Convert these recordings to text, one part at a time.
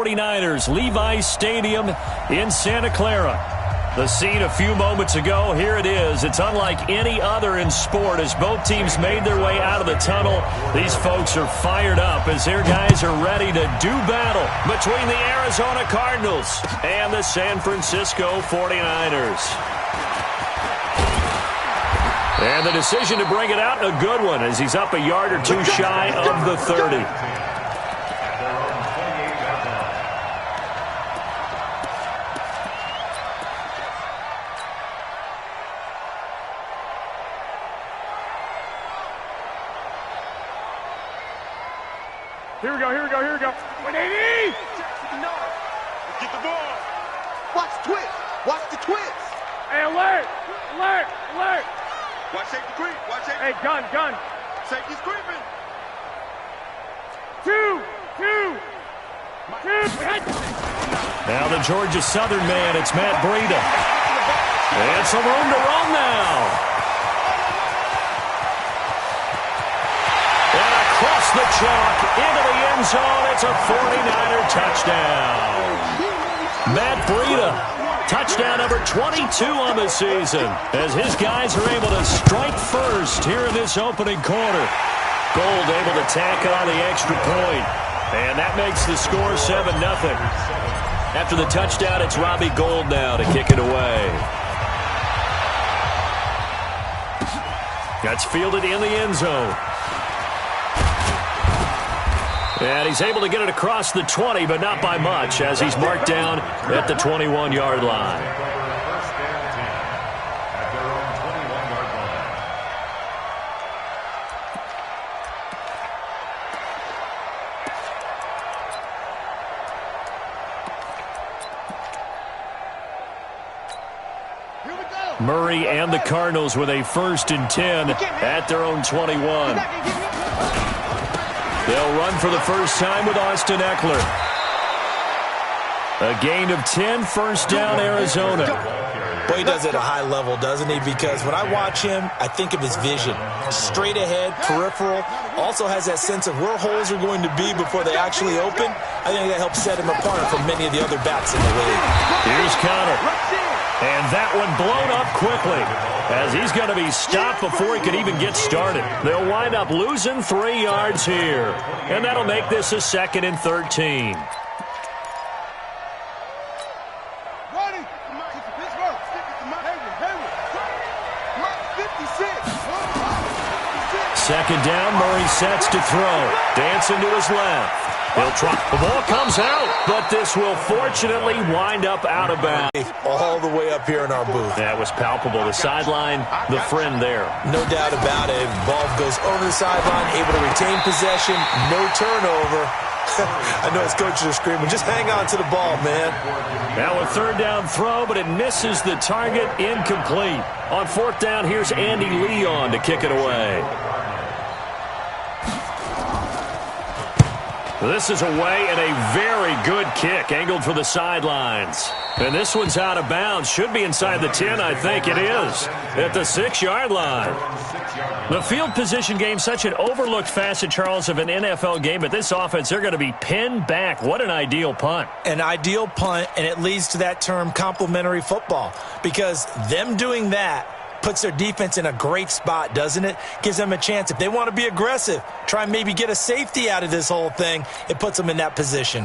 49ers, Levi's Stadium in Santa Clara. The scene a few moments ago, here it is. It's unlike any other in sport as both teams made their way out of the tunnel. These folks are fired up as their guys are ready to do battle between the Arizona Cardinals and the San Francisco 49ers. And the decision to bring it out, a good one, as he's up a yard or two shy of the 30. Here we go. 180! Get the ball. Watch the twist. Watch the twist. Hey, alert! Watch safety creep. Hey, gun. Safety's creeping. Two. Now the Georgia Southern man, it's Matt Breida. And some room to run now. Across the chalk, into the end zone. It's a 49er touchdown. Matt Breida, touchdown number 22 on the season, as his guys are able to strike first here in this opening quarter. Gold able to tack on the extra point, and that makes the score 7-0. After the touchdown, it's Robbie Gould now to kick it away. That's fielded in the end zone. And he's able to get it across the 20, but not by much, as he's marked down at the 21-yard line. Murray and the Cardinals with a 1st and 10 at their own 21. They'll run for the first time with Austin Eckler. A gain of 10, first down, Arizona. Boy, he does it at a high level, doesn't he? Because when I watch him, I think of his vision. Straight ahead, peripheral. Also has that sense of where holes are going to be before they actually open. I think that helps set him apart from many of the other backs in the league. Here's Connor. And that one blown up quickly, as he's going to be stopped before he could even get started. They'll wind up losing 3 yards here, and that'll make this a 2nd and 13. Second down, Murray sets to throw. Dancing to his left. He'll try. The ball comes out, but this will fortunately wind up out of bounds. All the way up here in our booth. That was palpable. The sideline, the friend there. No doubt about it. Ball goes over the sideline, able to retain possession, no turnover. I know his coaches are screaming, just hang on to the ball, man. Now a 3rd down throw, but it misses the target, incomplete. On 4th down, here's Andy Leon to kick it away. This is away, and a very good kick, angled for the sidelines. And this one's out of bounds. Should be inside the 10, I think it is, at the 6-yard line. The field position game, such an overlooked facet, Charles, of an NFL game. But this offense, they're going to be pinned back. What an ideal punt. An ideal punt, and it leads to that term complementary football. Because them doing that puts their defense in a great spot, doesn't it? Gives them a chance. If they want to be aggressive, try and maybe get a safety out of this whole thing, it puts them in that position.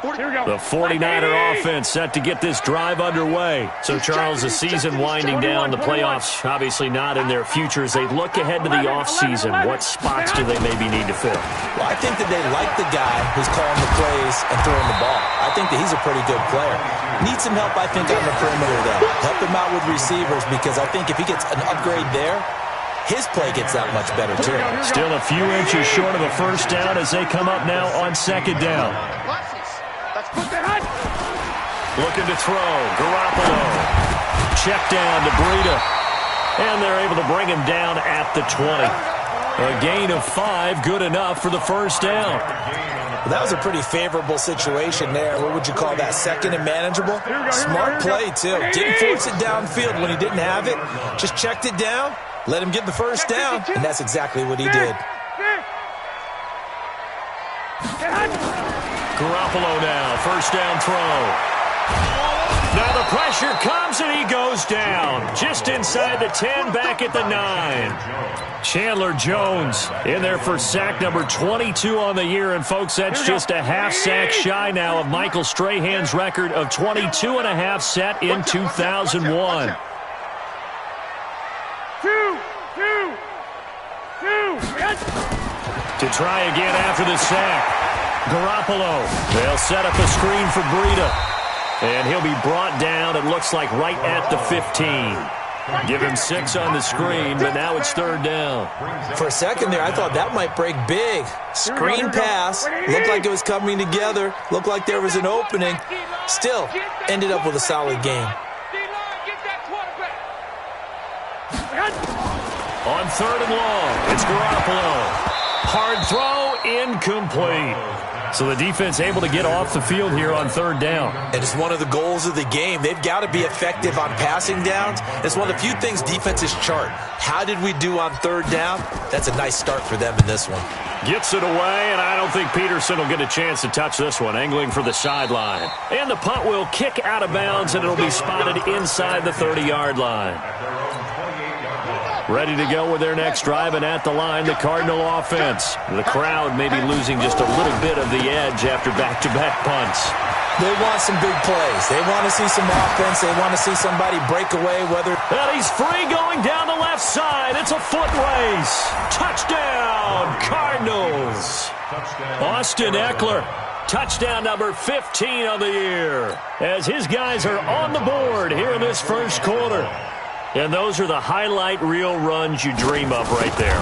The 49er offense set to get this drive underway. So, Charles, the season winding down, the playoffs obviously not in their future. As they look ahead to the offseason, what spots do they maybe need to fill? Well, I think that they like the guy who's calling the plays and throwing the ball. I think that he's a pretty good player. Needs some help, I think, on the perimeter, though. Help him out with receivers, because I think if he gets an upgrade there, his play gets that much better, too. Still a few inches short of a first down as they come up now on 2nd down. Looking to throw. Garoppolo. Check down to Breida. And they're able to bring him down at the 20. A gain of 5, good enough for the first down. Well, that was a pretty favorable situation there. What would you call that? 2nd and manageable? Smart play, too. Didn't force it downfield when he didn't have it. Just checked it down, let him get the first down, and that's exactly what he did. Garoppolo now, first down throw. Now the pressure comes and he goes down. Just inside the 10, back at the 9. Chandler Jones in there for sack number 22 on the year. And, folks, that's just a half sack shy now of Michael Strahan's record of 22 and a half set in 2001. To try again after the sack. Garoppolo. They'll set up a screen for Breida. And he'll be brought down, it looks like, right at the 15. Give him 6 on the screen, but now it's third down. For a second there, I thought that might break big. Screen pass. Looked like it was coming together. Looked like there was an opening. Still, ended up with a solid game. On third and long, it's Garoppolo. Hard throw, incomplete. So the defense able to get off the field here on third down. And it's one of the goals of the game. They've got to be effective on passing downs. It's one of the few things defenses chart. How did we do on third down? That's a nice start for them in this one. Gets it away, and I don't think Peterson will get a chance to touch this one. Angling for the sideline. And the punt will kick out of bounds, and it'll be spotted inside the 30-yard line. Ready to go with their next drive, and at the line, the Cardinal offense. The crowd may be losing just a little bit of the edge after back-to-back punts. They want some big plays. They want to see some offense. They want to see somebody break away, whether... And he's free going down the left side. It's a foot race. Touchdown, Cardinals. Austin Eckler. Touchdown number 15 of the year. As his guys are on the board here in this first quarter. And those are the highlight reel runs you dream of right there.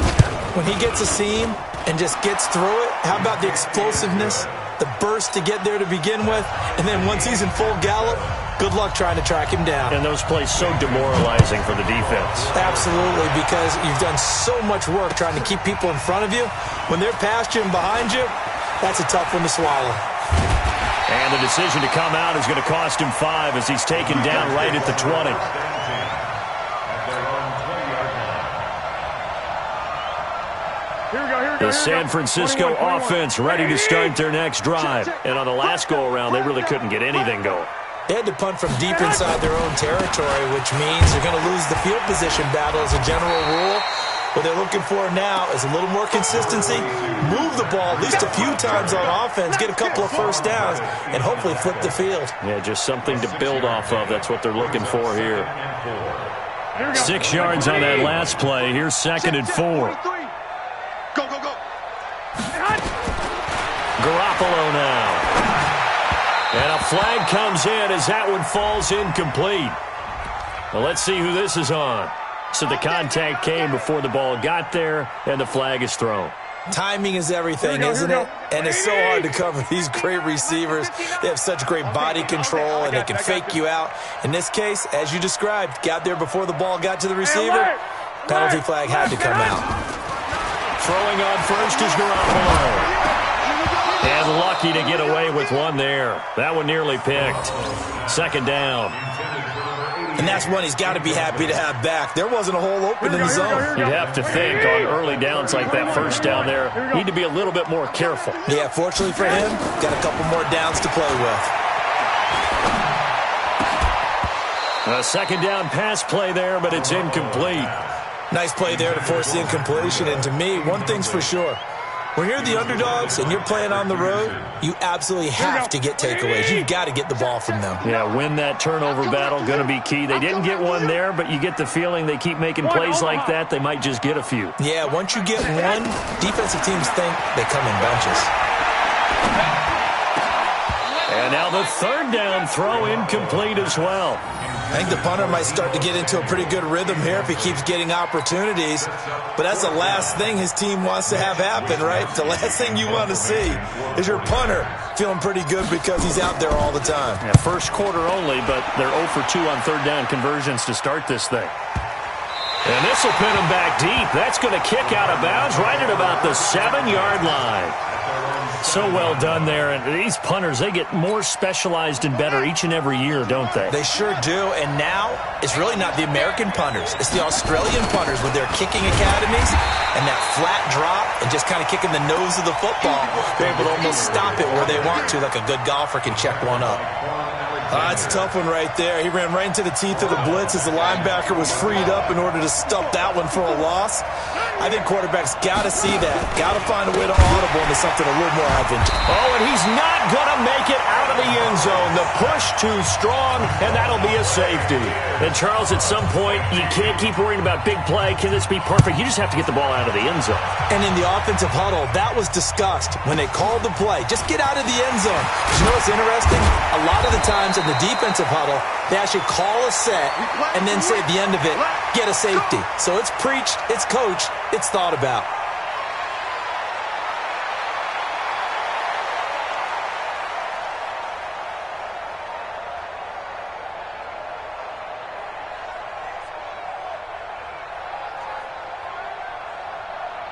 When he gets a seam and just gets through it, how about the explosiveness, the burst to get there to begin with, and then once he's in full gallop, good luck trying to track him down. And those plays so demoralizing for the defense. Absolutely, because you've done so much work trying to keep people in front of you. When they're past you and behind you, that's a tough one to swallow. And the decision to come out is going to cost him 5 as he's taken down right at the 20. The San Francisco offense ready to start their next drive. And on the last go-around, they really couldn't get anything going. They had to punt from deep inside their own territory, which means they're going to lose the field position battle as a general rule. What they're looking for now is a little more consistency, move the ball at least a few times on offense, get a couple of first downs, and hopefully flip the field. Yeah, just something to build off of. That's what they're looking for here. 6 yards on that last play. Here's second and 4. Go, go, go. Garoppolo now. And a flag comes in as that one falls incomplete. Well, let's see who this is on. So the contact came before the ball got there, and the flag is thrown. Timing is everything, isn't it? And it's so hard to cover these great receivers. They have such great body control, and they can fake you out. In this case, as you described, got there before the ball got to the receiver. Penalty flag had to come out. Throwing on first is Garoppolo. And lucky to get away with one there. That one nearly picked. Second down. And that's one he's got to be happy to have back. There wasn't a hole open in the zone. You'd have to think on early downs like that first down there, need to be a little bit more careful. Yeah, fortunately for him, got a couple more downs to play with. A second down pass play there, but it's incomplete. Nice play there to force the incompletion. And to me, one thing's for sure. When you're the underdogs and you're playing on the road, you absolutely have to get takeaways. You've got to get the ball from them. Yeah, win that turnover battle, going to be key. They didn't get one there, but you get the feeling they keep making plays like that, they might just get a few. Yeah, once you get one, defensive teams think they come in bunches. And now the third down throw incomplete as well. I think the punter might start to get into a pretty good rhythm here if he keeps getting opportunities. But that's the last thing his team wants to have happen, right? The last thing you want to see is your punter feeling pretty good because he's out there all the time. Yeah, first quarter only, but they're 0 for 2 on third down conversions to start this thing. And this will pin him back deep. That's going to kick out of bounds right at about the 7-yard line. So well done there. And these punters, they get more specialized and better each and every year, don't they? They sure do. And now it's really not the American punters. It's the Australian punters with their kicking academies and that flat drop and just kind of kicking the nose of the football. They're able to almost stop it where they want to, like a good golfer can check one up. It's a tough one right there. He ran right into the teeth of the blitz as the linebacker was freed up in order to stop that one for a loss. I think quarterbacks got to see that. Got to find a way to audible into something a little more advantageous. Oh, and he's not going to make it out of the end zone. The push too strong, and that'll be a safety. And, Charles, at some point, you can't keep worrying about big play. Can this be perfect? You just have to get the ball out of the end zone. And in the offensive huddle, that was discussed when they called the play. Just get out of the end zone. You know what's interesting? A lot of the times in the defensive huddle, they actually call a set and then say at the end of it, get a safety. So it's preached, it's coached, it's thought about.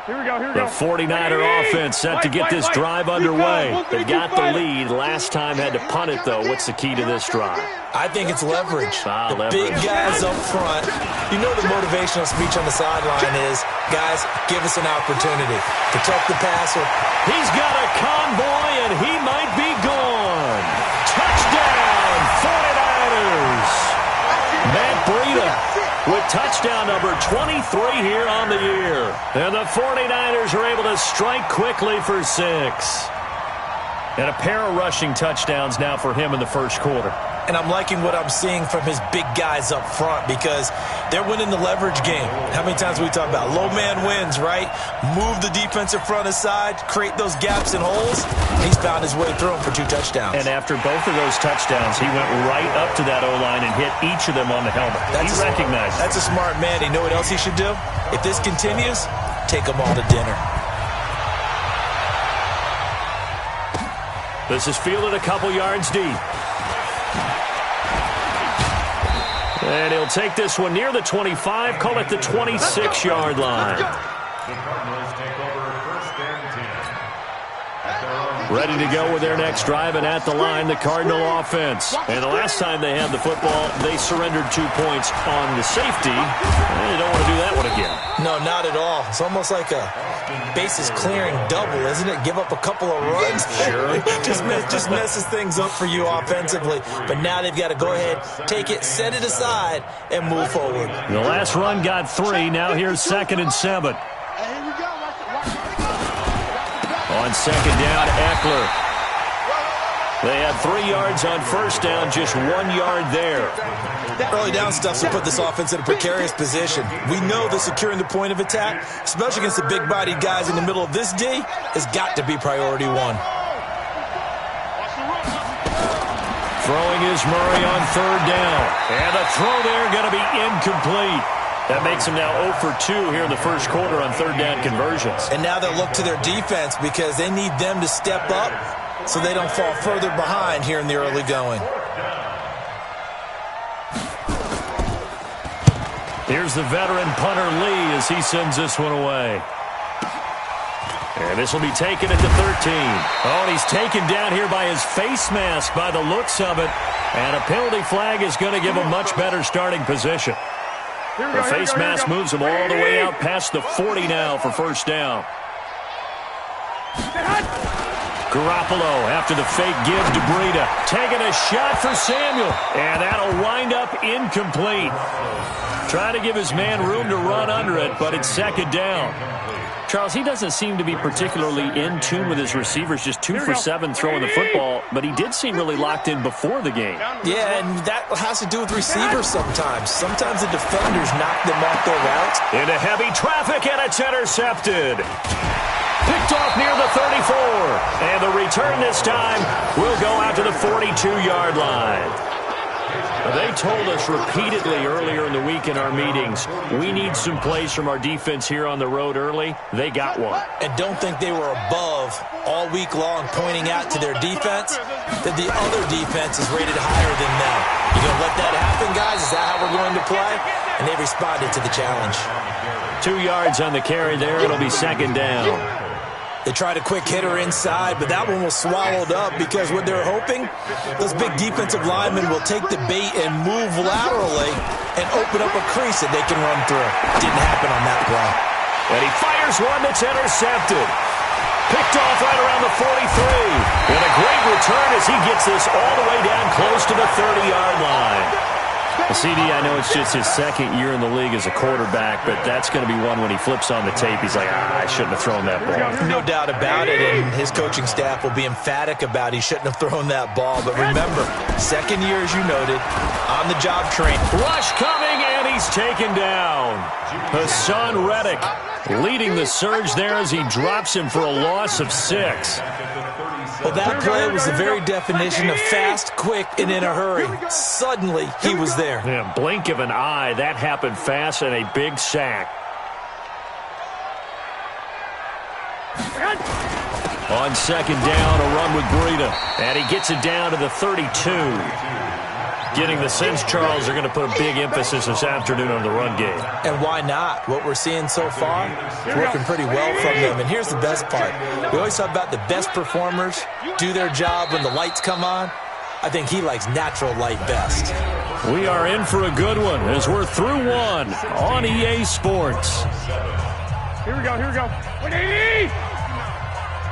Here we go, here we go. The 49er offense set to get this drive underway. They got the lead. Last time had to punt it, though. What's the key to this drive? I think it's leverage. The leverage. Big guys up front. You know the motivational speech on the sideline is, guys, give us an opportunity. Protect the passer. He's got a convoy, and he might be gone. Touchdown, 49ers. Matt Breida with touchdown number 23 here on the year. And the 49ers are able to strike quickly for 6. And a pair of rushing touchdowns now for him in the first quarter. And I'm liking what I'm seeing from his big guys up front because they're winning the leverage game. How many times we talk about low man wins, right? Move the defensive front aside, create those gaps and holes. He's found his way through them for 2 touchdowns. And after both of those touchdowns, he went right up to that O-line and hit each of them on the helmet. He recognized it. That's a smart man. You know what else he should do? If this continues, take them all to dinner. This is fielded a couple yards deep. And he'll take this one near the 25, call it the 26-yard line. Ready to go with their next drive, and at the line, the Cardinal offense. And the last time they had the football, they surrendered 2 points on the safety. And they don't want to do that one again. No, not at all. It's almost like a bases clearing double, isn't it? Give up a couple of runs. Sure. just messes things up for you offensively. But now they've got to go ahead, take it, set it aside, and move forward. The last run got 3. Now here's 2nd and 7. On 2nd down, Eckler. They had 3 yards on first down, just 1 yard there. Early down stuff to put this offense in a precarious position. We know that securing the point of attack, especially against the big-bodied guys in the middle of this D, has got to be priority 1. Throwing is Murray on 3rd down. And the throw there going to be incomplete. That makes him now 0 for 2 here in the first quarter on 3rd down conversions. And now they'll look to their defense because they need them to step up so they don't fall further behind here in the early going. Here's the veteran punter Lee as he sends this one away. And this will be taken at the 13. Oh, and he's taken down here by his face mask by the looks of it. And a penalty flag is going to give him much better starting position. The face mask moves him all the way out past the 40 now for first down. Garoppolo after the fake give to Breida. Taking a shot for Samuel. And that'll wind up incomplete. Trying to give his man room to run under it, but it's 2nd down. Charles, he doesn't seem to be particularly in tune with his receivers, just 2 for 7 throwing the football, but he did seem really locked in before the game. Yeah, and that has to do with receivers sometimes. Sometimes the defenders knock them off their routes. Into heavy traffic, and it's intercepted. Picked off near the 34. And the return this time will go out to the 42-yard line. They told us repeatedly earlier in the week in our meetings, we need some plays from our defense here on the road early. They got one. And don't think they were above all week long pointing out to their defense that the other defense is rated higher than them. You going to let that happen, guys? Is that how we're going to play? And they responded to the challenge. 2 yards on the carry there. It'll be 2nd down. They tried a quick hitter inside, but that one was swallowed up because what they're hoping, those big defensive linemen will take the bait and move laterally and open up a crease that they can run through. Didn't happen on that play. And he fires one that's intercepted. Picked off right around the 43. And a great return as he gets this all the way down close to the 30-yard line. CD, I know it's just his second year in the league as a quarterback, but that's going to be one when he flips on the tape. He's like, I shouldn't have thrown that ball. No doubt about it, and his coaching staff will be emphatic about he shouldn't have thrown that ball. But remember, second year, as you noted, on-the-job training. Rush coming, and he's taken down. Hassan Reddick leading the surge there as he drops him for a loss of 6. Well, that play was the very definition of fast, quick, and in a hurry. Suddenly, he was there. Yeah, blink of an eye. That happened fast and a big sack. On second down, a run with Breida. And he gets it down to the 32. Getting the sense, Charles, are going to put a big emphasis this afternoon on the run game. And why not? What we're seeing so far is working pretty well from them. And here's the best part. We always talk about the best performers do their job when the lights come on. I think he likes natural light best. We are in for a good one as we're through one on EA Sports. Here we go, here we go. 180!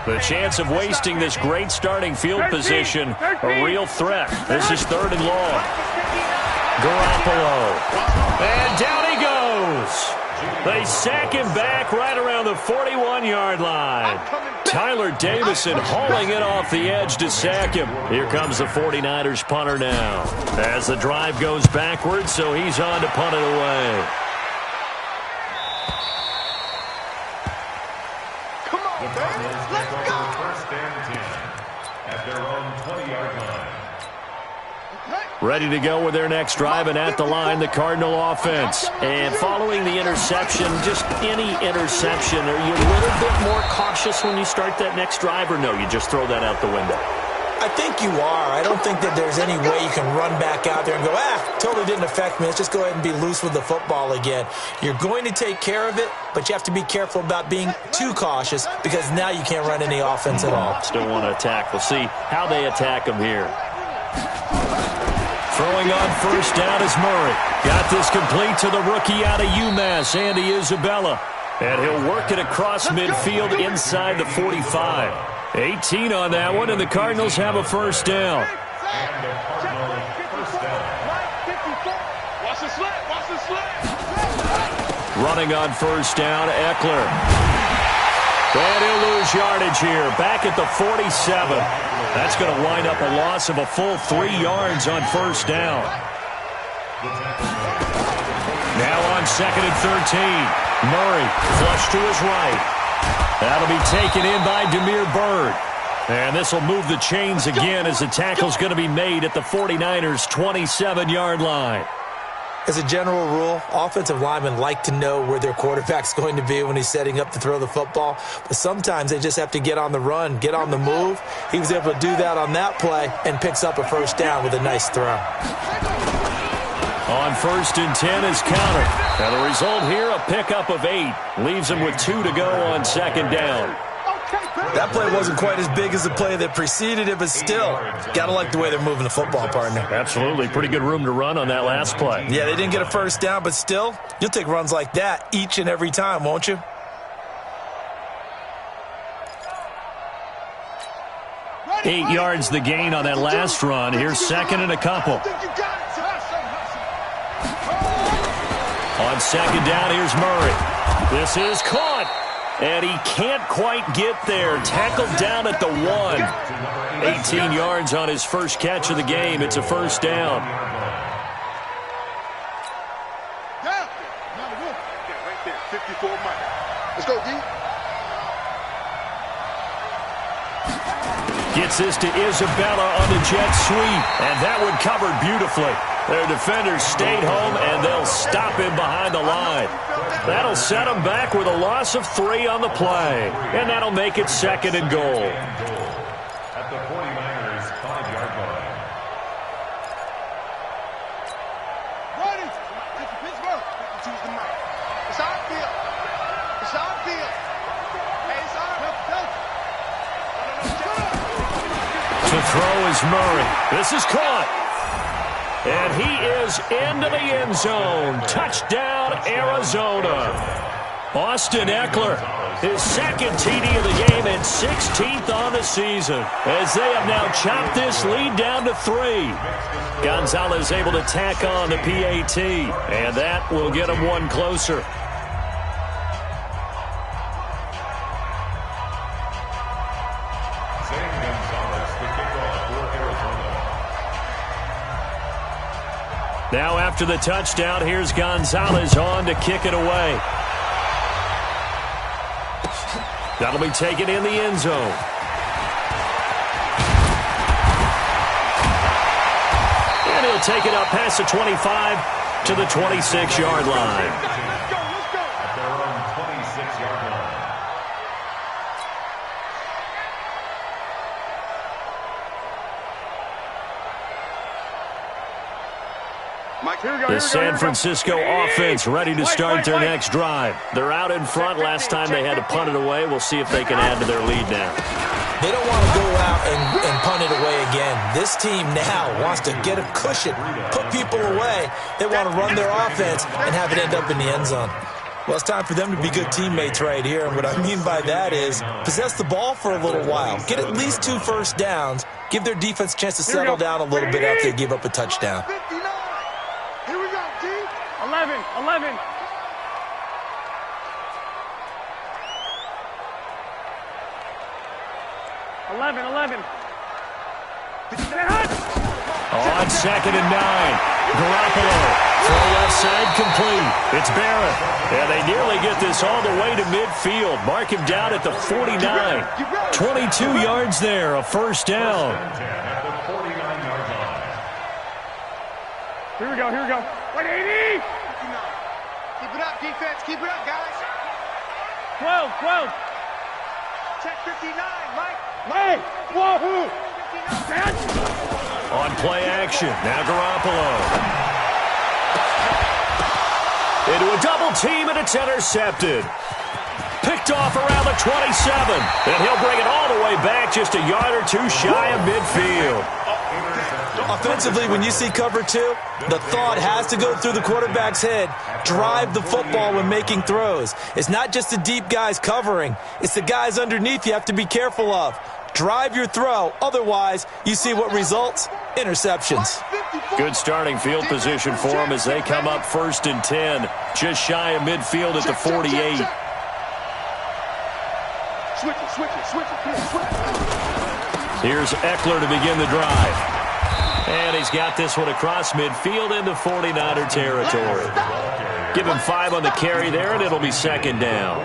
The chance of wasting this great starting field position, a real threat. This is 3rd and long. Garoppolo. And down he goes. They sack him back right around the 41-yard line. Tyler Davison hauling it off the edge to sack him. Here comes the 49ers punter now. As the drive goes backwards, so he's on to punt it away. Ready to go with their next drive, and at the line, the Cardinal offense. And following the interception, just any interception, are you a little bit more cautious when you start that next drive, or no, you just throw that out the window? I think you are. I don't think that there's any way you can run back out there and go, totally didn't affect me. Let's just go ahead and be loose with the football again. You're going to take care of it, but you have to be careful about being too cautious because now you can't run any offense at all. Still want to attack. We'll see how they attack them here. Throwing on first down is Murray. Got this complete to the rookie out of UMass, Andy Isabella. And he'll work it across midfield inside the 45. 18 on that one, and the Cardinals have a first down. Running on first down, Eckler. And he'll lose yardage here, back at the 47. That's going to wind up a loss of a full 3 yards on first down. Now on 2nd and 13. Murray flush to his right. That'll be taken in by Damiere Byrd. And this will move the chains again as the tackle's going to be made at the 49ers' 27-yard line. As a general rule, offensive linemen like to know where their quarterback's going to be when he's setting up to throw the football. But sometimes they just have to get on the run, get on the move. He was able to do that on that play and picks up a first down with a nice throw. On 1st and 10 is counter. And the result here, a pickup of 8. Leaves him with 2 to go on 2nd down. That play wasn't quite as big as the play that preceded it, but still, got to like the way they're moving the football, partner. Absolutely. Pretty good room to run on that last play. Yeah, they didn't get a first down, but still, you'll take runs like that each and every time, won't you? Eight yards the gain on that last run. Here's 2nd and a couple. On 2nd down, here's Murray. This is caught. And he can't quite get there. Tackled down at the 1. 18 yards on his first catch of the game. It's a first down. Let's go, D. Gets this to Isabella on the jet sweep. And that one covered beautifully. Their defenders stayed home, and they'll stop him behind the line. That'll set him back with a loss of 3 on the play. And that'll make it 2nd and goal. At the 49ers' 5-yard line. Ready. Get to Pittsburgh. Choose the mic. It's our field. It's our field. Hey, it's our field. To throw is Murray. This is caught. And he is into the end zone. Touchdown, Arizona. Austin Eckler, his second TD of the game and 16th on the season, as they have now chopped this lead down to 3. Gonzalez able to tack on the PAT, and that will get him one closer. Now after the touchdown, here's Gonzalez on to kick it away. That'll be taken in the end zone. And he'll take it up past the 25 to the 26-yard line. At their own 26-yard line. The San Francisco offense ready to start their next drive. They're out in front. Last time they had to punt it away. We'll see if they can add to their lead now. They don't want to go out and punt it away again. This team now wants to get a cushion, put people away. They want to run their offense and have it end up in the end zone. Well, it's time for them to be good teammates right here. And what I mean by that is possess the ball for a little while. Get at least 2 first downs. Give their defense a chance to settle down a little bit after they give up a touchdown. 11. 11. On 2nd and 9. Garoppolo. Throw left side complete. It's Barrett. And they nearly get this all the way to midfield. Mark him down at the 49. 22 yards there, a first down. Here we go. 180. Keep it up, defense. Keep it up, guys. 12. Check 59, Mike. Hey, whoa. On play action, now Garoppolo. Into a double team, and it's intercepted. Picked off around the 27, and he'll bring it all the way back just a yard or 2 shy of midfield. Offensively, when you see cover 2, the thought has to go through the quarterback's head. Drive the football when making throws. It's not just the deep guys covering. It's the guys underneath you have to be careful of. Drive your throw. Otherwise, you see what results? Interceptions. Good starting field position for them as they come up 1st and 10. Just shy of midfield at the 48. Switch it. Here's Eckler to begin the drive. And he's got this one across midfield into 49er territory. Give him 5 on the carry there, and it'll be 2nd down.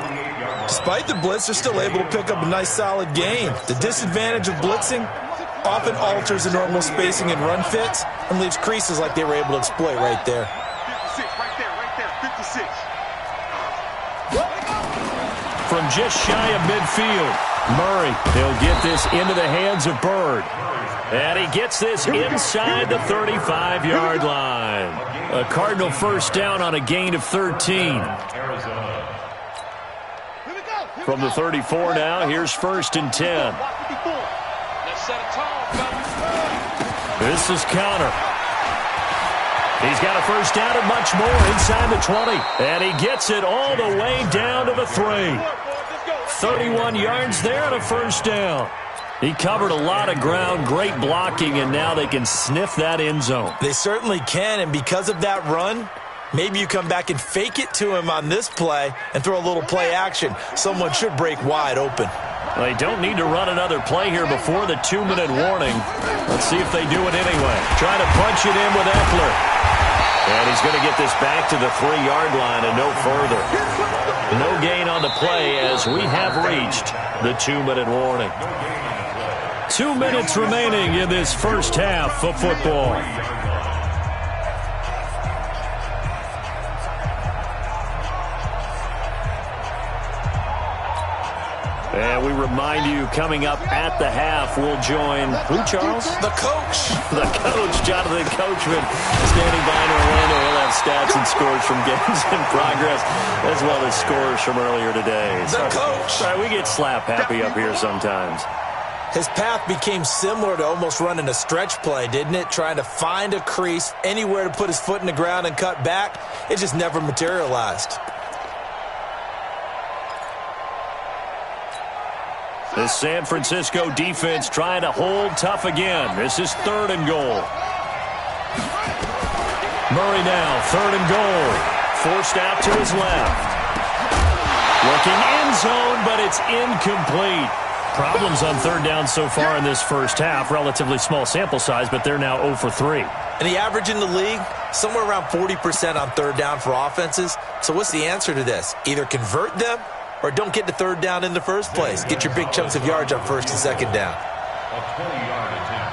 Despite the blitz, they're still able to pick up a nice solid gain. The disadvantage of blitzing often alters the normal spacing and run fits and leaves creases like they were able to exploit right there. 56, right there, 56. From just shy of midfield, Murray, he'll get this into the hands of Bird. And he gets this inside the 35-yard line. A Cardinal first down on a gain of 13. From the 34 now, here's 1st and 10. This is Connor. He's got a first down and much more inside the 20. And he gets it all the way down to the 3. 31 yards there and a first down. He covered a lot of ground, great blocking, and now they can sniff that end zone. They certainly can, and because of that run, maybe you come back and fake it to him on this play and throw a little play action. Someone should break wide open. They don't need to run another play here before the 2-minute warning. Let's see if they do it anyway. Trying to punch it in with Eckler. And he's going to get this back to the 3-yard line and no further. No gain on the play as we have reached the 2-minute warning. 2 minutes remaining in this first half of football. And we remind you, coming up at the half, we'll join who, Charles? The coach. The coach, Jonathan Coachman, standing by in Orlando. He'll have stats and scores from games in progress, as well as scores from earlier today. The coach. Sorry, we get slap happy up here sometimes. His path became similar to almost running a stretch play, didn't it? Trying to find a crease, anywhere to put his foot in the ground and cut back. It just never materialized. The San Francisco defense trying to hold tough again. This is 3rd and goal. Murray now, 3rd and goal. Forced out to his left. Looking end zone, but it's incomplete. Problems on 3rd down so far in this first half. Relatively small sample size, but they're now 0 for 3. And the average in the league, somewhere around 40% on 3rd down for offenses. So what's the answer to this? Either convert them or don't get to 3rd down in the first place. Get your big chunks of yards on 1st and 2nd down. A 20-yard attempt.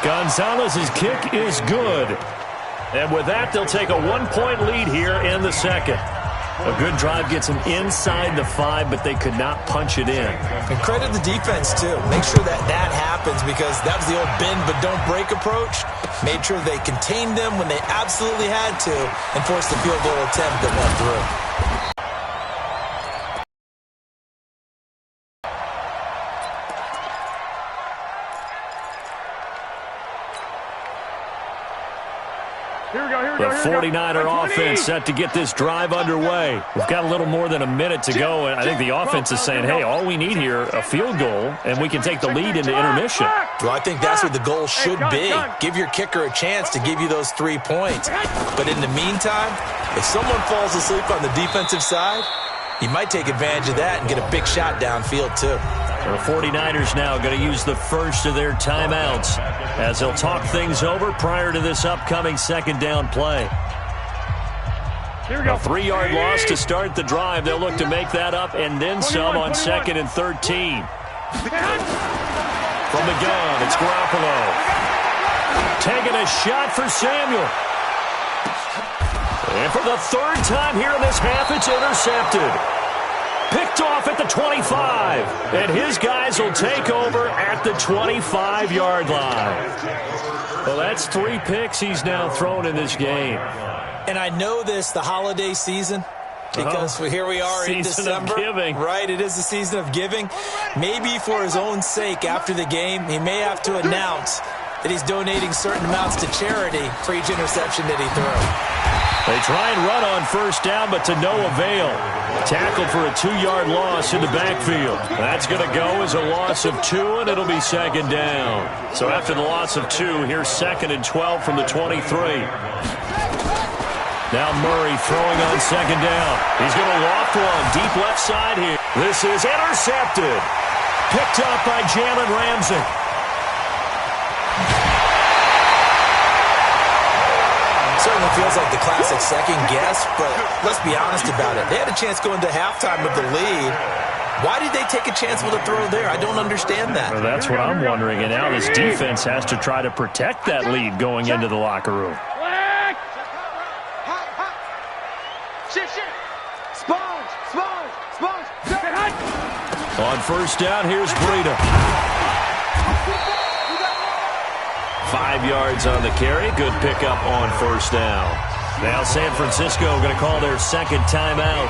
Gonzalez's kick is good. And with that, they'll take a 1-point lead here in the second. A good drive gets them inside the 5, but they could not punch it in. And credit the defense, too. Make sure that happens, because that was the old bend but don't break approach. Made sure they contained them when they absolutely had to and forced the field goal attempt that went through. The 49er offense set to get this drive underway. We've got a little more than a minute to go, and I think the offense is saying, hey, all we need here, a field goal, and we can take the lead into intermission. Well, I think that's what the goal should be. Give your kicker a chance to give you those 3 points. But in the meantime, if someone falls asleep on the defensive side, you might take advantage of that and get a big shot downfield, too. The 49ers now going to use the first of their timeouts as they'll talk things over prior to this upcoming 2nd down play. A 3-yard loss to start the drive. They'll look to make that up and then some on 2nd and 13. From the gun, it's Garoppolo. Taking a shot for Samuel. And for the 3rd time here in this half, it's intercepted. Picked off at the 25. And his guys will take over at the 25-yard line. Well, that's 3 picks he's now thrown in this game. And I know this, the holiday season, because here we are in December. Season of giving. Right, it is the season of giving. Maybe for his own sake after the game, he may have to announce that he's donating certain amounts to charity for each interception that he threw. They try and run on 1st down, but to no avail. Tackled for a 2-yard loss in the backfield. That's going to go as a loss of 2, and it'll be 2nd down. So after the loss of 2, here's 2nd and 12 from the 23. Now Murray throwing on 2nd down. He's going to loft one deep left side here. This is intercepted. Picked up by Jalen Ramsey. Certainly feels like the classic second guess, but let's be honest about it. They had a chance going to halftime with the lead. Why did they take a chance with a throw there? I don't understand that. Well, that's what I'm wondering, and now this defense has to try to protect that lead going into the locker room. On 1st down, here's Breida. 5 yards on the carry. Good pickup on 1st down. Now San Francisco going to call their 2nd timeout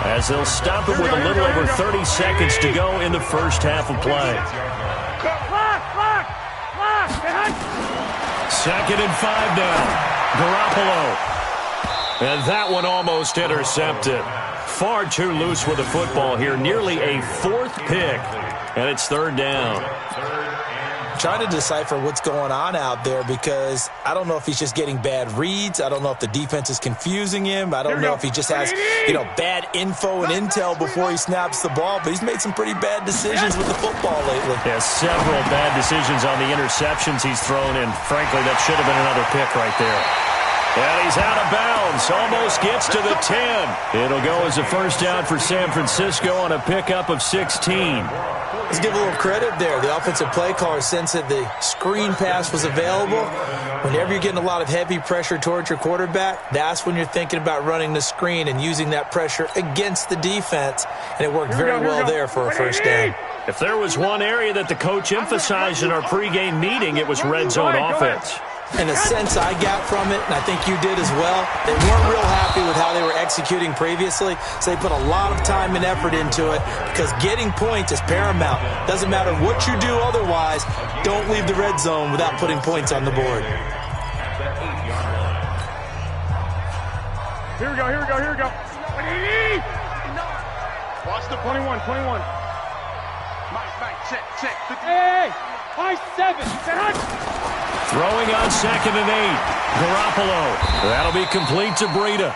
as they'll stop it with a little over 30 seconds to go in the first half of play. 2nd and 5 now. Garoppolo. And that one almost intercepted. Far too loose with the football here. Nearly a 4th pick. And it's 3rd down. Trying to decipher what's going on out there, because I don't know if he's just getting bad reads. I don't know if the defense is confusing him. I don't know if he just has, bad info and intel before he snaps the ball. But he's made some pretty bad decisions with the football lately. Yeah, several bad decisions on the interceptions he's thrown, and frankly, that should have been another pick right there. And he's out of bounds. Almost gets to the 10. It'll go as a 1st down for San Francisco on a pickup of 16. Let's give a little credit there. The offensive play caller sensed that the screen pass was available. Whenever you're getting a lot of heavy pressure towards your quarterback, that's when you're thinking about running the screen and using that pressure against the defense. And it worked very well there for a 1st down. If there was one area that the coach emphasized in our pregame meeting, it was red zone offense. And the sense I got from it, and I think you did as well, they weren't real happy with how they were executing previously, so they put a lot of time and effort into it because getting points is paramount. Doesn't matter what you do otherwise, don't leave the red zone without putting points on the board. Here we go, here we go, here we go. 180! Watch the 21, 21. Mike, check. Hey! High 7! Set up! Throwing on 2nd and 8. Garoppolo. That'll be complete to Breida.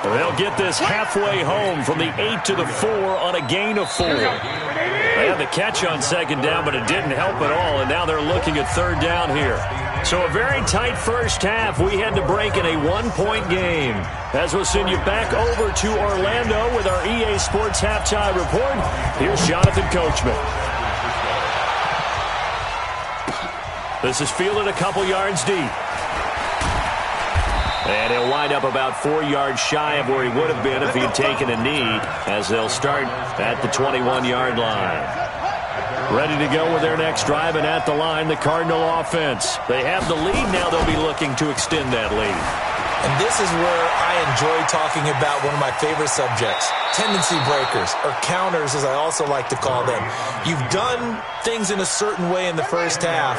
They'll get this halfway home from the 8 to the 4 on a gain of 4. They had the catch on 2nd down, but it didn't help at all, and now they're looking at 3rd down here. So a very tight first half. We had to break in a 1-point game. As we'll send you back over to Orlando with our EA Sports Halftime Report, here's Jonathan Coachman. This is fielded a couple yards deep. And he'll wind up about 4 yards shy of where he would have been if he had taken a knee, as they'll start at the 21-yard line. Ready to go with their next drive, and at the line, the Cardinal offense. They have the lead now. They'll be looking to extend that lead. And this is where I enjoy talking about one of my favorite subjects, tendency breakers, or counters as I also like to call them. You've done things in a certain way in the first half,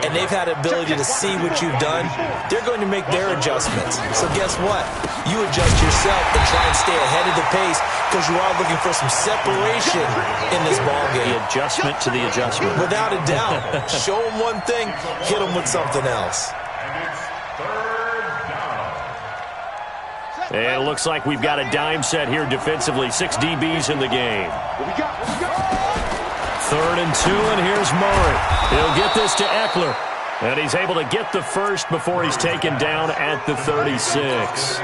and they've had the ability to see what you've done. They're going to make their adjustments. So guess what? You adjust yourself and try and stay ahead of the pace because you are looking for some separation in this ballgame. The adjustment to the adjustment. Without a doubt. Show them one thing, hit them with something else. And it looks like we've got a dime set here defensively. 6 DBs in the game. 3rd and 2, and here's Murray. He'll get this to Eckler. And he's able to get the first before he's taken down at the 36.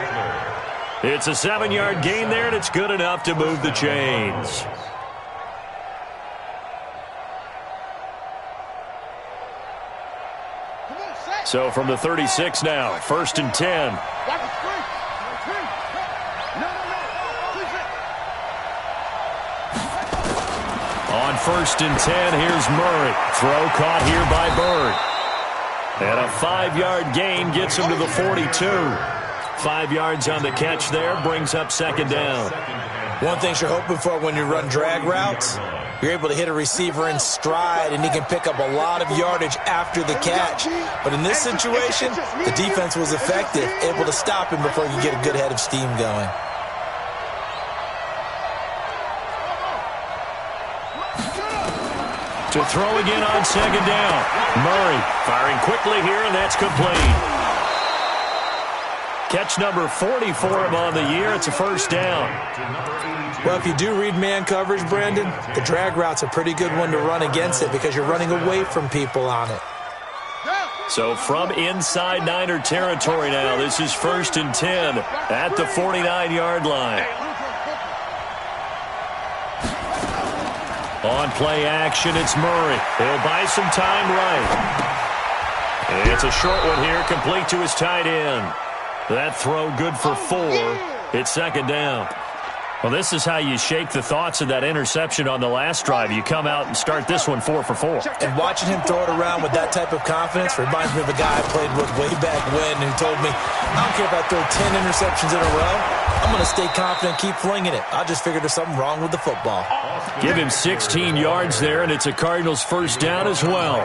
It's a 7-yard gain there, and it's good enough to move the chains. So from the 36 now, 1st and 10. On 1st and 10, here's Murray. Throw caught here by Bird. And a 5-yard gain gets him to the 42. 5 yards on the catch there, brings up 2nd down. One thing you're hoping for when you run drag routes, you're able to hit a receiver in stride, and he can pick up a lot of yardage after the catch. But in this situation, the defense was effective, able to stop him before you get a good head of steam going. To throw again on 2nd down. Murray firing quickly here, and that's complete. Catch number 40 for him on the year. It's a 1st down. Well, if you do read man coverage, Brandon, the drag route's a pretty good one to run against it because you're running away from people on it. So from inside Niner territory now, this is 1st and 10 at the 49-yard line. On play action, it's Murray. He'll buy some time right. And it's a short one here, complete to his tight end. That throw good for 4. It's 2nd down. Well, this is how you shake the thoughts of that interception on the last drive. You come out and start this one 4 for 4. And watching him throw it around with that type of confidence reminds me of a guy I played with way back when who told me, I don't care if I throw 10 interceptions in a row. I'm going to stay confident, keep flinging it. I just figured there's something wrong with the football. Give him 16 yards there, and it's a Cardinals 1st down as well.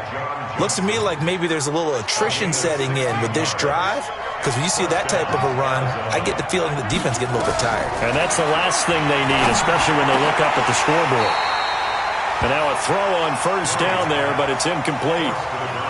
Looks to me like maybe there's a little attrition setting in with this drive. Because when you see that type of a run, I get the feeling the defense getting a little bit tired. And that's the last thing they need, especially when they look up at the scoreboard. And now a throw on 1st down there, but it's incomplete.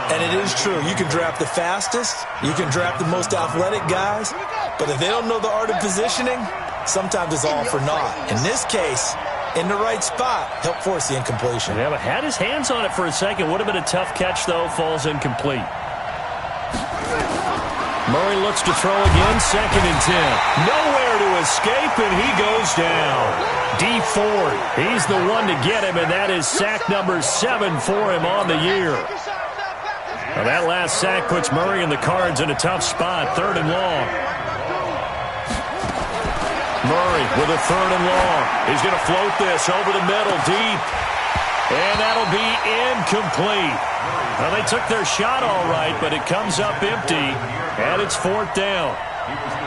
And it is true. You can draft the fastest. You can draft the most athletic guys. But if they don't know the art of positioning, sometimes it's all for naught. In this case, in the right spot, helped force the incompletion. Yeah, but had his hands on it for a second. Would have been a tough catch, though. Falls incomplete. Murray looks to throw again, 2nd and 10. Nowhere to escape, and he goes down. D Ford, he's the one to get him, and that is sack number 7 for him on the year. Now that last sack puts Murray and the Cards in a tough spot, 3rd and long. Murray with a 3rd and long. He's going to float this over the middle, deep. And that'll be incomplete. Well, they took their shot all right, but it comes up empty, and it's 4th down.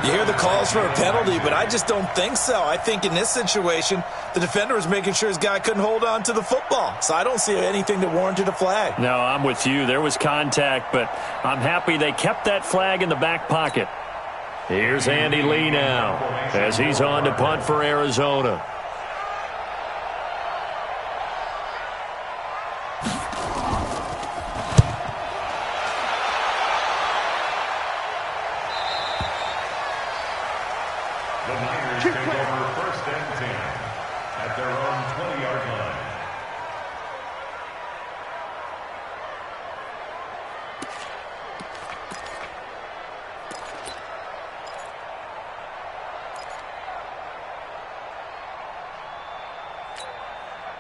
You hear the calls for a penalty, but I just don't think so. I think in this situation, the defender was making sure his guy couldn't hold on to the football. So I don't see anything that warranted a flag. No, I'm with you. There was contact, but I'm happy they kept that flag in the back pocket. Here's Andy Lee now as he's on to punt for Arizona. The Niners take over 1st and 10 at their own 20-yard line.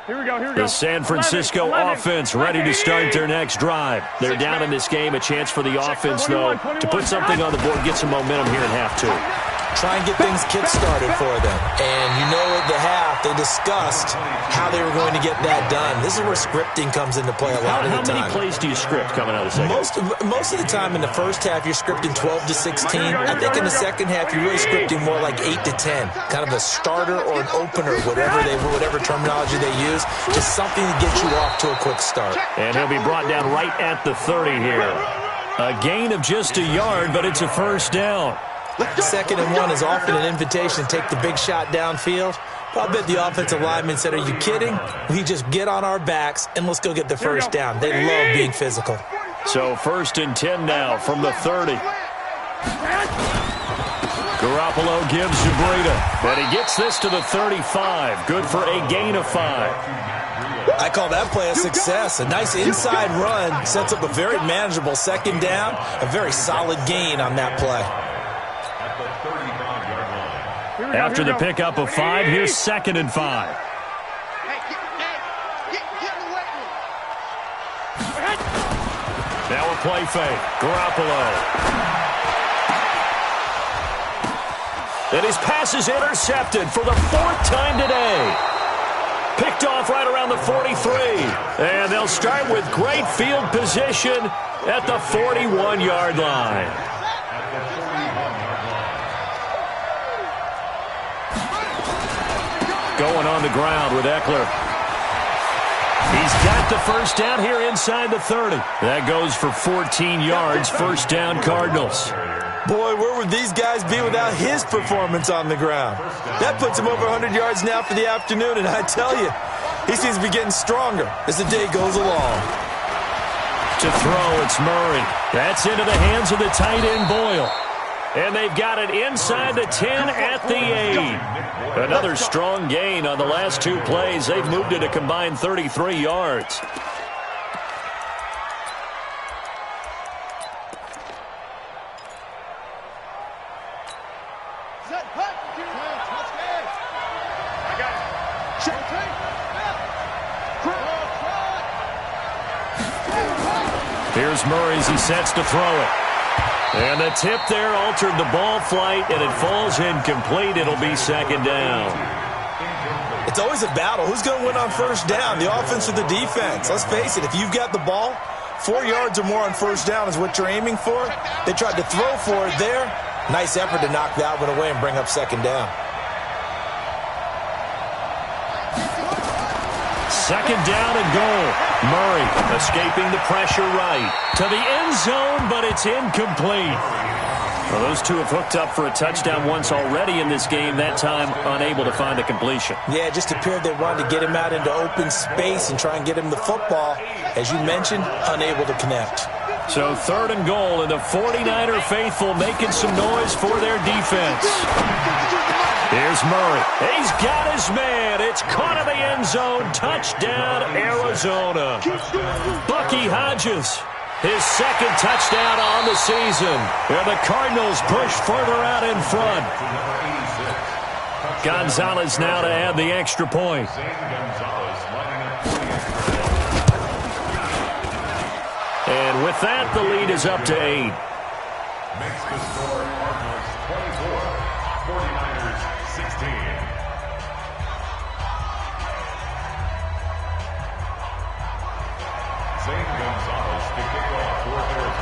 Here we go, here we go. The San Francisco offense ready to start their next drive. They're down in this game. A chance for the offense, though, to put something on the board, get some momentum here in half 2. Try and get things kick-started for them. And you know at the half, they discussed how they were going to get that done. This is where scripting comes into play a lot of the time. How many plays do you script coming out of the second? Most of the time in the first half, you're scripting 12 to 16. I think in the second half, you're really scripting more like 8 to 10. Kind of a starter or an opener, whatever terminology they use. Just something to get you off to a quick start. And he'll be brought down right at the 30 here. A gain of just a yard, but it's a 1st down. 2nd and 1 is often an invitation to take the big shot downfield. But I bet the offensive lineman said, are you kidding? We just get on our backs and let's go get the 1st down. They love being physical. So 1st and 10 now from the 30. Garoppolo gives to Breida, and he gets this to the 35. Good for a gain of 5. I call that play a success. A nice inside run sets up a very manageable 2nd down. A very solid gain on that play. After the pickup of 5, here's 2nd and 5. Now a play fake. Garoppolo. And his pass is intercepted for the 4th time today. Picked off right around the 43. And they'll start with great field position at the 41-yard line. Going on the ground with Eckler. He's got the 1st down here inside the 30. That goes for 14 yards. 1st down, Cardinals. Boy, where would these guys be without his performance on the ground? That puts him over 100 yards now for the afternoon, and I tell you, he seems to be getting stronger as the day goes along. To throw, it's Murray. That's into the hands of the tight end, Boyle. And they've got it inside the 10 at the 8. Another strong gain on the last 2 plays. They've moved it a combined 33 yards. Here's Murray as he sets to throw it. And the tip there altered the ball flight, and it falls incomplete. It'll be 2nd down. It's always a battle. Who's going to win on 1st down, the offense or the defense? Let's face it, if you've got the ball, 4 yards or more on 1st down is what you're aiming for. They tried to throw for it there. Nice effort to knock that one away and bring up 2nd down. 2nd down and goal. Murray escaping the pressure right to the end zone, but it's incomplete. Well, those two have hooked up for a touchdown once already in this game, that time unable to find the completion. Yeah, it just appeared they wanted to get him out into open space and try and get him the football. As you mentioned, unable to connect. So 3rd and goal, and the 49er faithful making some noise for their defense. Here's Murray. He's got his man. It's caught in the end zone. Touchdown, Arizona. Bucky Hodges, his 2nd touchdown on the season. And the Cardinals push further out in front. Gonzalez now to add the extra point. And with that, the lead is up to 8. Makes the score Cardinals 24, 49ers 16.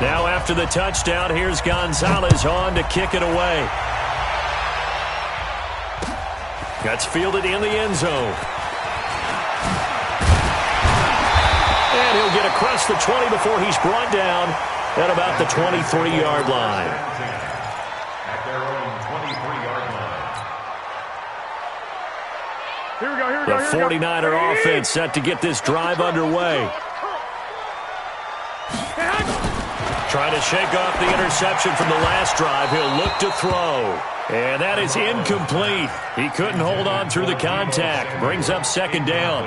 Now after the touchdown, here's Gonzalez on to kick it away. That's fielded in the end zone. And he'll get across the 20 before he's brought down at about the 23-yard line. At their own 23-yard line. Here we go, here we The go, here we go. 49er offense set to get this drive underway. Trying to shake off the interception from the last drive. He'll look to throw. And that is incomplete. He couldn't hold on through the contact. Brings up second down.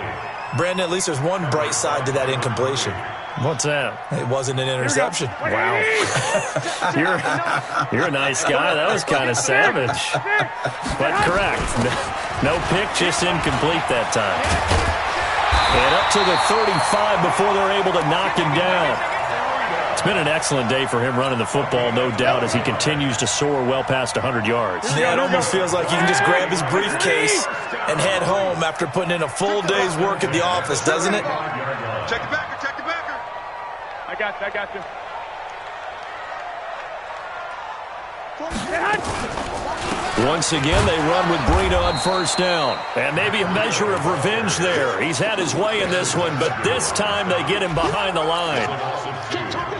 Brandon, at least there's one bright side to that incompletion. What's that? It wasn't an interception. Wow. You're a nice guy. That was kind of savage. But correct. No pick, just incomplete that time. And up to the 35 before they're able to knock him down. It's been an excellent day for him running the football, no doubt, as he continues to soar well past 100 yards. Yeah, it almost feels like he can just grab his briefcase and head home after putting in a full day's work at the office, doesn't it? Check the backer, check the backer. I got you. Once again, they run with Breida on first down. And maybe a measure of revenge there. He's had his way in this one, but this time they get him behind the line.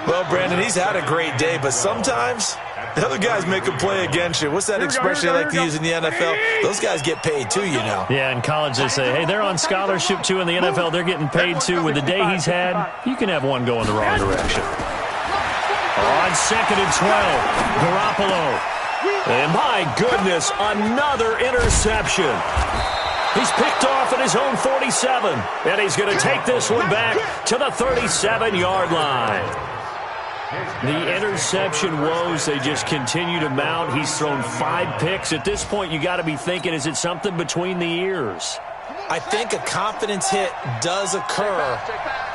Well, Brandon, he's had a great day, but sometimes the other guys make a play against you. What's that expression they like to use in the NFL? Those guys get paid too, you know. Yeah, in college they say, hey, they're on scholarship too. In the NFL, they're getting paid too. With the day he's had, you can have one go in the wrong direction. On 2nd and 12, Garoppolo. And my goodness, another interception. He's picked off at his own 47. And he's going to take this one back to the 37-yard line. The interception woes, they just continue to mount. He's thrown 5 picks. At this point, you got to be thinking, is it something between the ears? I think a confidence hit does occur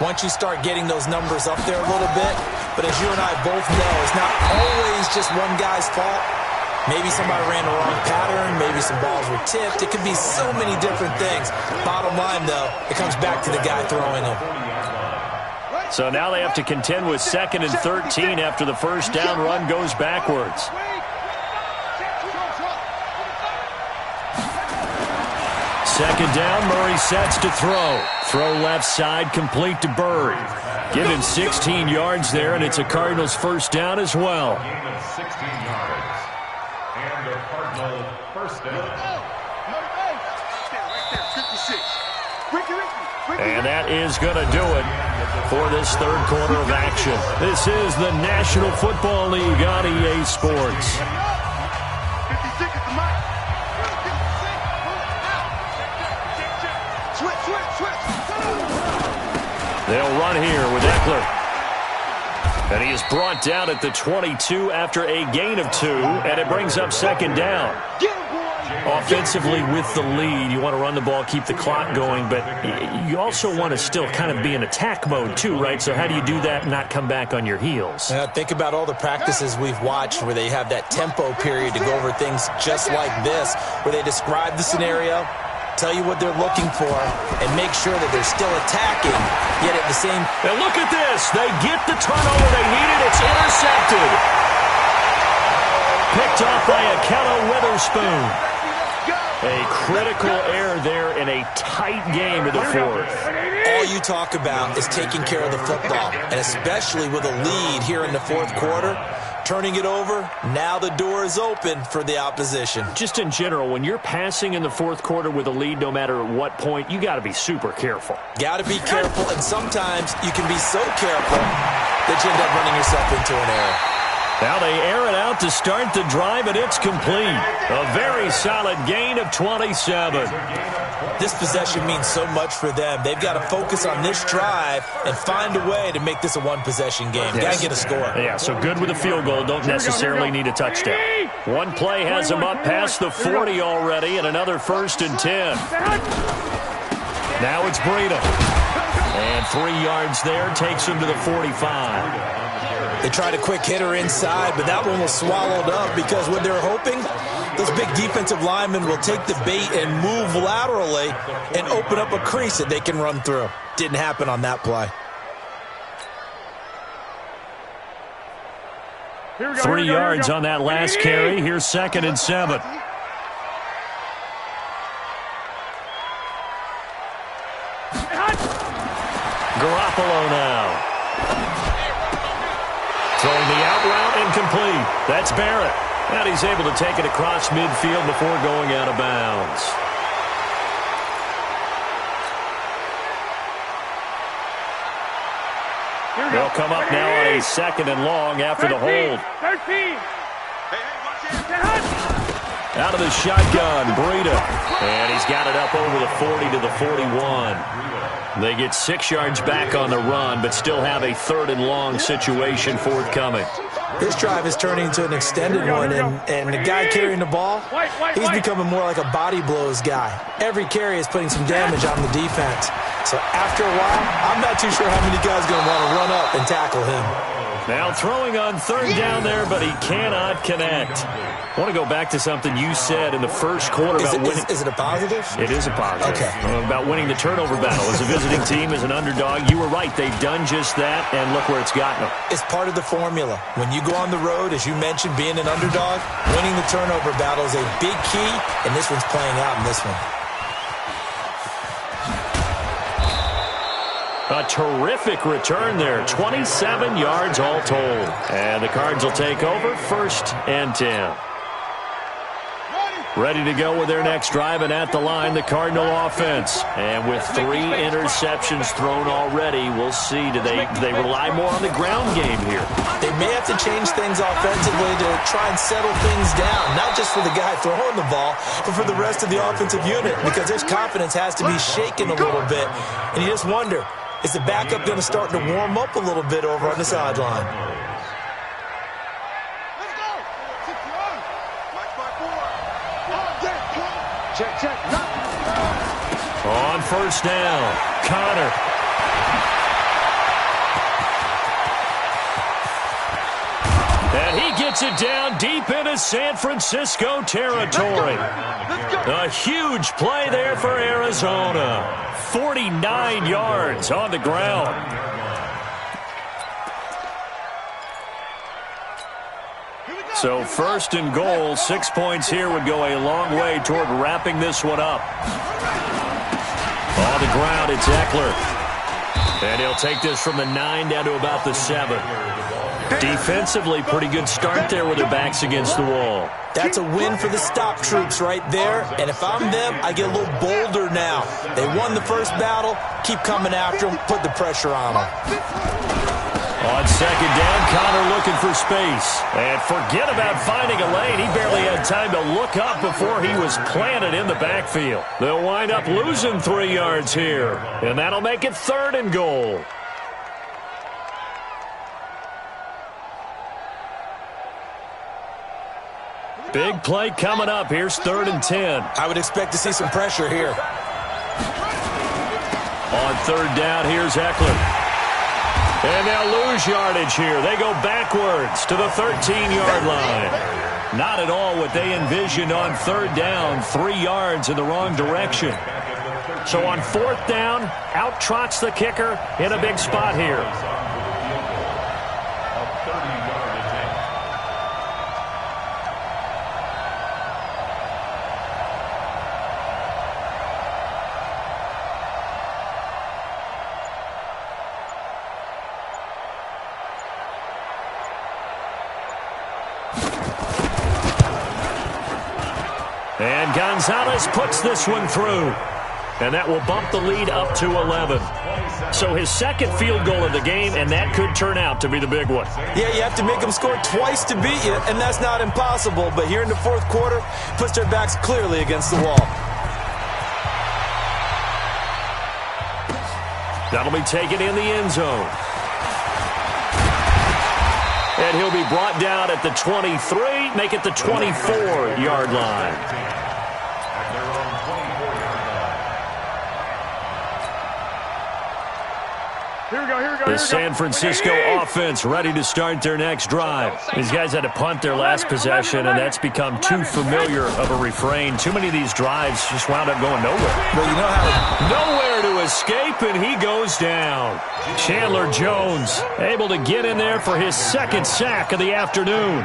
once you start getting those numbers up there a little bit. But as you and I both know, it's not always just one guy's fault. Maybe somebody ran the wrong pattern. Maybe some balls were tipped. It could be so many different things. Bottom line, though, it comes back to the guy throwing them. So now they have to contend with 2nd and 13 after the first down run goes backwards. Second down, Murray sets to throw. Throw left side, complete to Bird. Give him 16 yards there, and it's a Cardinals first down as well. Gain of 16 yards. And a Cardinal first down. And that is going to do it for this third quarter of action. This is the National Football League on EA Sports. They'll run here with Eckler. And he is brought down at the 22 after a gain of 2, and it brings up second down. Offensively with the lead, you want to run the ball, keep the clock going, but you also want to still kind of be in attack mode too, right? So how do you do that and not come back on your heels? Think about all the practices we've watched where they have that tempo period to go over things just like this, where they describe the scenario, tell you what they're looking for, and make sure that they're still attacking, yet at the same... And look at this. They get the turnover they needed. It's intercepted. Picked off by Akello Witherspoon. A critical error there in a tight game of the fourth. All you talk about is taking care of the football, and especially with a lead here in the fourth quarter, turning it over, now the door is open for the opposition. Just in general, when you're passing in the fourth quarter with a lead, no matter at what point, you got to be super careful. Got to be careful, and sometimes you can be so careful that you end up running yourself into an error. Now they air it out to start the drive, and it's complete. A very solid gain of 27. This possession means so much for them. They've got to focus on this drive and find a way to make this a one-possession game. Yes. Got to get a score. Yeah, so good with a field goal. Don't necessarily need a touchdown. One play has them up past the 40 already, and another 1st and 10. Now it's Breida. And 3 yards there takes him to the 45. They tried a quick hitter inside, but that one was swallowed up because what they're hoping, those big defensive linemen will take the bait and move laterally and open up a crease that they can run through. Didn't happen on that play. 3 yards on that last carry. Here's 2nd and 7. Garoppolo now. Throwing the out route incomplete. That's Barrett. And he's able to take it across midfield before going out of bounds. They'll come up now on a 2nd and long after the hold. 13. Out of the shotgun, Breida. And he's got it up over the 40 to the 41. They get 6 yards back on the run, but still have a 3rd and long situation forthcoming. This drive is turning into an extended one, and the guy carrying the ball, he's becoming more like a body blows guy. Every carry is putting some damage on the defense. So after a while, I'm not too sure how many guys are going to want to run up and tackle him. Now throwing on 3rd down there, but he cannot connect. I want to go back to something you said in the first quarter about winning. Is it a positive? It is a positive. Okay. About winning the turnover battle. As a visiting team, as an underdog, you were right. They've done just that, and look where it's gotten them. It's part of the formula. When you go on the road, as you mentioned, being an underdog, winning the turnover battle is a big key, and this one's playing out in this one. A terrific return there. 27 yards all told. And the Cards will take over 1st and 10. Ready to go with their next drive, and at the line, the Cardinal offense. And with 3 interceptions thrown already, we'll see. Do they rely more on the ground game here? They may have to change things offensively to try and settle things down, not just for the guy throwing the ball, but for the rest of the offensive unit, because their confidence has to be shaken a little bit. And you just wonder, is the backup going to start to warm up a little bit over on the sideline? Check. On 1st down, Connor. And he gets it down deep into San Francisco territory. A huge play there for Arizona. 49 yards on the ground. So 1st and goal, 6 points here would go a long way toward wrapping this one up. On the ground, it's Eckler. And he'll take this from the 9 down to about the 7. Defensively, pretty good start there with their backs against the wall. That's a win for the stop troops right there. And if I'm them, I get a little bolder now. They won the first battle. Keep coming after them. Put the pressure on them. On 2nd down, Connor looking for space. And forget about finding a lane. He barely had time to look up before he was planted in the backfield. They'll wind up losing 3 yards here. And that'll make it 3rd and goal. Big play coming up. Here's 3rd and 10. I would expect to see some pressure here. On 3rd down, here's Eckler. And they'll lose yardage here. They go backwards to the 13-yard line. Not at all what they envisioned on 3rd down. 3 yards in the wrong direction. So on 4th down, out trots the kicker in a big spot here. And Gonzalez puts this one through. And that will bump the lead up to 11. So his 2nd field goal of the game, and that could turn out to be the big one. Yeah, you have to make them score twice to beat you, and that's not impossible. But here in the 4th quarter, puts their backs clearly against the wall. That'll be taken in the end zone. And he'll be brought down at the 23, make it the 24-yard line. The San Francisco offense ready to start their next drive. These guys had to punt their last possession, and that's become too familiar of a refrain. Too many of these drives just wound up going nowhere. Well, you know how nowhere there to escape, and he goes down. Chandler Jones able to get in there for his second sack of the afternoon.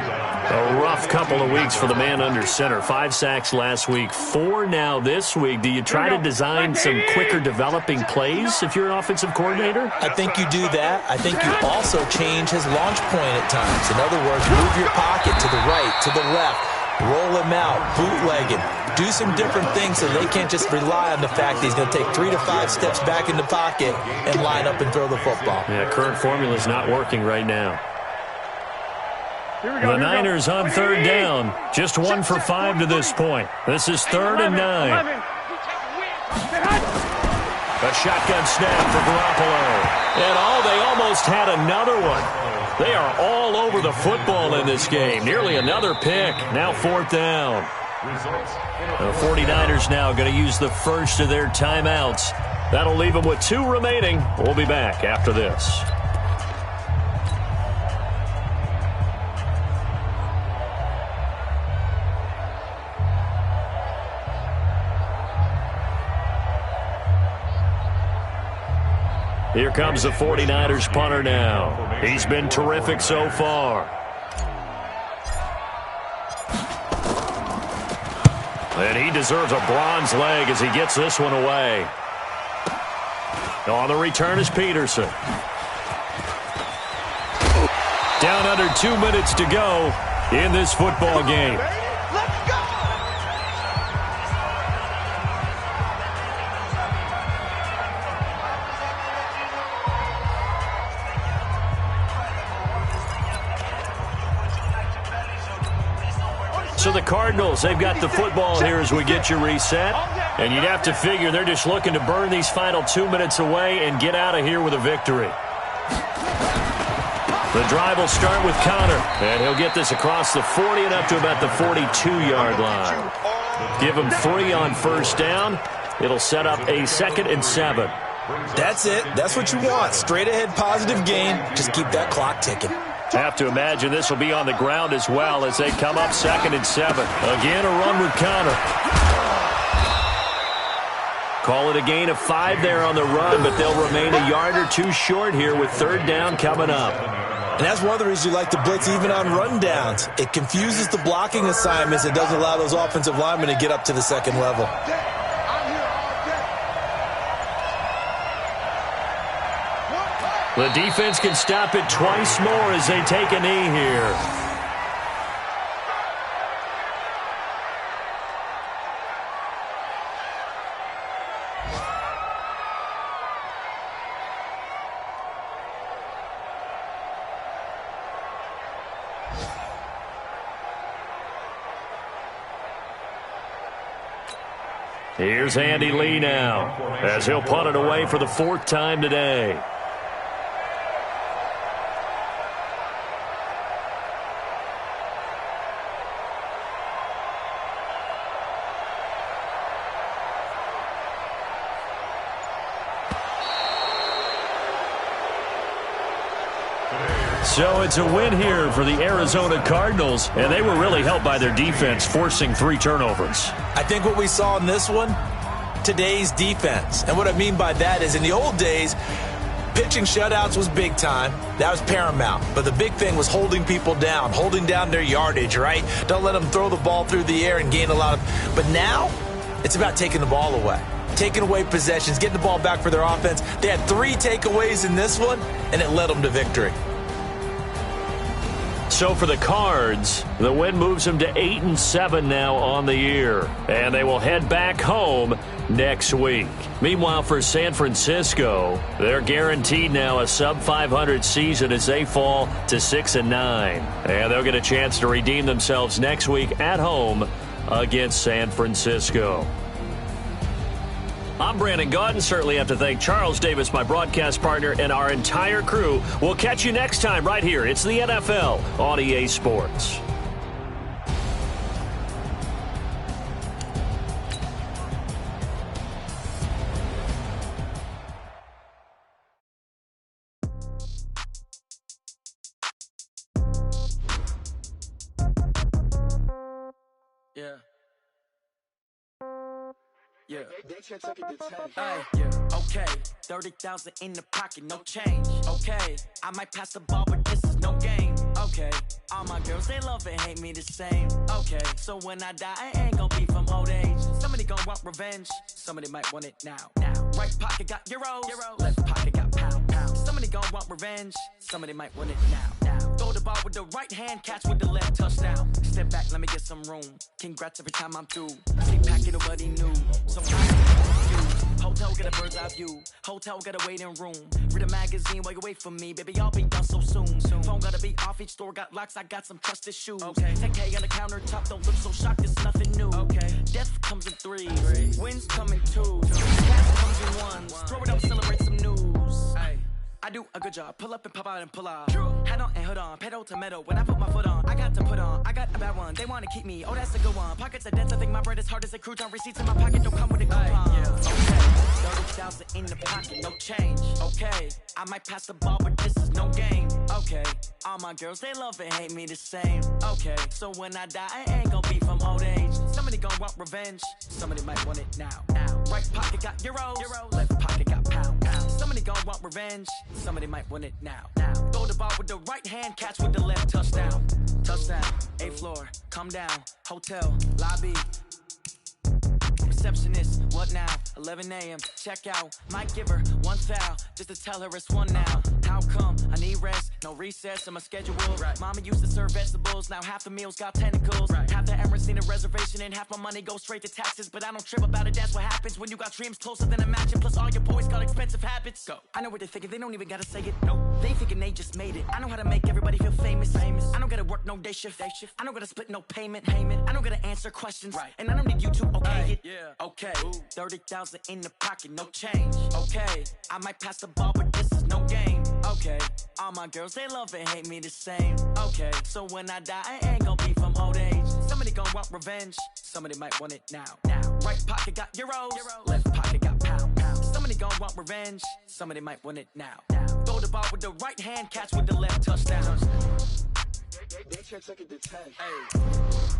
A rough couple of weeks for the man under center. 5 sacks last week, 4 now this week. Do you try to design some quicker developing plays if you're an offensive coordinator? I think you do that. I think you also change his launch point at times. In other words, move your pocket to the right, to the left, roll him out, bootleg him. Do some different things so they can't just rely on the fact that he's going to take 3 to 5 steps back in the pocket and line up and throw the football. Yeah, current formula is not working right now. The Niners on third down. Just 1 for 5 to this point. This is 3rd and 9. A shotgun snap for Garoppolo. And they almost had another one. They are all over the football in this game. Nearly another pick. Now 4th down. The 49ers now going to use the first of their timeouts. That'll leave them with 2 remaining. We'll be back after this. Here comes the 49ers punter now. He's been terrific so far. And he deserves a bronze leg as he gets this one away. On the return is Peterson. Down under 2 minutes to go in this football game. So the Cardinals, they've got the football here as we get you reset. And you'd have to figure they're just looking to burn these final 2 minutes away and get out of here with a victory. The drive will start with Connor. And he'll get this across the 40 and up to about the 42-yard line. Give him 3 on first down. It'll set up a 2nd and 7. That's it. That's what you want. Straight ahead positive gain. Just keep that clock ticking. Have to imagine this will be on the ground as well as they come up 2nd and 7. Again, a run with Connor. Call it a gain of 5 there on the run, but they'll remain a yard or 2 short here with 3rd down coming up. And that's one of the reasons you like to blitz even on rundowns. It confuses the blocking assignments. It doesn't allow those offensive linemen to get up to the second level. The defense can stop it twice more as they take a knee here. Here's Andy Lee now as he'll punt it away for the 4th time today. So it's a win here for the Arizona Cardinals, and they were really helped by their defense, forcing 3 turnovers. I think what we saw in this one, today's defense. And what I mean by that is in the old days, pitching shutouts was big time. That was paramount. But the big thing was holding people down, holding down their yardage, right? Don't let them throw the ball through the air and gain a lot of. But now it's about taking the ball away, taking away possessions, getting the ball back for their offense. They had 3 takeaways in this one, and it led them to victory. So for the Cards, the win moves them to 8-7 now on the year. And they will head back home next week. Meanwhile, for San Francisco, they're guaranteed now a sub-500 season as they fall to 6-9. And they'll get a chance to redeem themselves next week at home against San Francisco. I'm Brandon Gaudin. Certainly have to thank Charles Davis, my broadcast partner, and our entire crew. We'll catch you next time right here. It's the NFL on EA Sports. Yeah. Yeah. Okay, 30,000 in the pocket, no change. Okay, I might pass the ball, but this is no game. Okay, all my girls, they love and hate me the same. Okay, so when I die, I ain't gonna be from old age. Somebody gon' want revenge, somebody might want it now. Right pocket got euros, left pocket got pound. Somebody gon' want revenge, somebody might want it now. Throw the ball with the right hand, catch with the left, touchdown. Step back, let me get some room. Congrats every time I'm through. Take packet of what he knew. So hotel get a bird's eye view. Hotel got a waiting room. Read a magazine while you wait for me. Baby, I'll be done so soon. Phone gotta be off, each store got locks. I got some trusted shoes. Okay. 10K on the countertop, don't look so shocked, it's nothing new. Okay. Death comes in threes, wins come in twos, cash comes in ones. Throw it up, celebrate some news. Ay. I do a good job, pull up and pop out and pull off. Hat on and hood on, pedal to metal. When I put my foot on, I got to put on. I got a bad one, they wanna keep me. Oh, that's a good one. Pockets are dense, I think my bread is hard as a crouton. Receipts in my pocket don't come with a coupon. Okay, 30,000 in the pocket, no change. Okay, I might pass the ball, but this is no game. Okay, all my girls, they love and hate me the same. Okay, so when I die, I ain't gonna be from old age. Somebody gon' want revenge, somebody might want it now. Right pocket got euros, left pocket got pound. Somebody gon' want revenge, somebody might want it now. Throw the ball with the right hand, catch with the left, touchdown. Touchdown, 8th floor, come down, hotel, lobby. Receptionist, what now? 11 a.m. check out. Might give her one foul just to tell her it's one now. How come? I need rest, no recess in my schedule. Right. Mama used to serve vegetables, now half the meals got tentacles. Right. Half the Emirates need a reservation and half my money goes straight to taxes. But I don't trip about it, that's what happens when you got dreams closer than a match. And plus all your boys got expensive habits. Go. I know what they're thinking, they don't even gotta say it. Nope. They thinking they just made it. I know how to make everybody feel famous. I don't gotta work no day shift. I don't gotta split no payment. I don't gotta answer questions. Right. And I don't need you to okay it. Yeah. Okay, 30,000 in the pocket, no change. Okay, I might pass the ball, but this is no game. Okay, all my girls, they love and hate me the same. Okay, so when I die, I ain't gonna be from old age. Somebody gon' want revenge, somebody might want it now. Right pocket got euros, left pocket got pound. Somebody gon' want revenge, somebody might want it now. Throw the ball with the right hand, catch with the left, touchdown. They check second to 10. Hey.